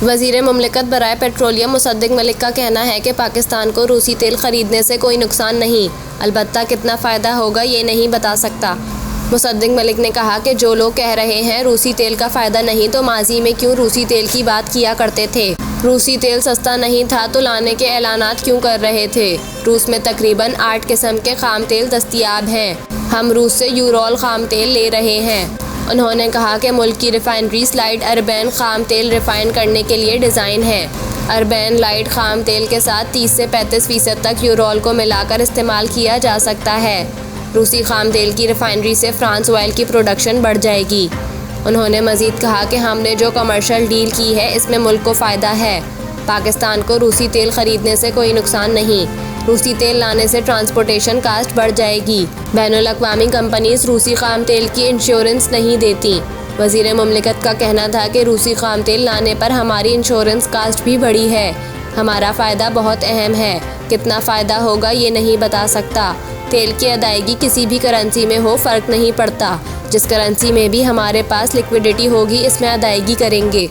वज़ीर मुमलिकत बराए पेट्रोलियम मुसद्दिक मलिक का कहना है कि पाकिस्तान को रूसी तेल खरीदने से कोई नुकसान नहीं, अलबत्ता कितना फ़ायदा होगा ये नहीं बता सकता। मुसद्दिक मलिक ने कहा कि जो लोग कह रहे हैं रूसी तेल का फ़ायदा नहीं, तो माजी में क्यों रूसी तेल की बात किया करते थे। रूसी तेल सस्ता नहीं था तो लाने के ऐलानात क्यों कर रहे थे। रूस में तकरीबन 8 किस्म के खाम तेल दस्तियाब हैं। हम रूस से यूरोल खाम तेल ले रहे हैं। उन्होंने कहा कि मुल्क की रिफाइनरी स्लाइड अरबैन खाम तेल रिफ़ाइन करने के लिए डिज़ाइन है। अरबैन लाइट खाम तेल के साथ 30 से 35% तक यूरोल को मिलाकर इस्तेमाल किया जा सकता है। रूसी खाम तेल की रिफाइनरी से फ्रांस ऑयल की प्रोडक्शन बढ़ जाएगी। उन्होंने मज़ीद कहा कि हमने जो कमर्शियल डील की है इसमें मुल्क को फ़ायदा है। पाकिस्तान को रूसी तेल ख़रीदने से कोई नुकसान नहीं। रूसी तेल लाने से ट्रांसपोर्टेशन कास्ट बढ़ जाएगी। बैनुल-अक़वामी कंपनीज रूसी खाम तेल की इंश्योरेंस नहीं देती। वज़ीर मुमलिकत का कहना था कि रूसी खाम तेल लाने पर हमारी इंश्योरेंस कास्ट भी बढ़ी है। हमारा फ़ायदा बहुत अहम है, कितना फ़ायदा होगा ये नहीं बता सकता। तेल की अदायगी किसी भी करेंसी में हो फ़र्क नहीं पड़ता, जिस करेंसी में भी हमारे पास लिक्विडिटी होगी इसमें अदायगी करेंगे।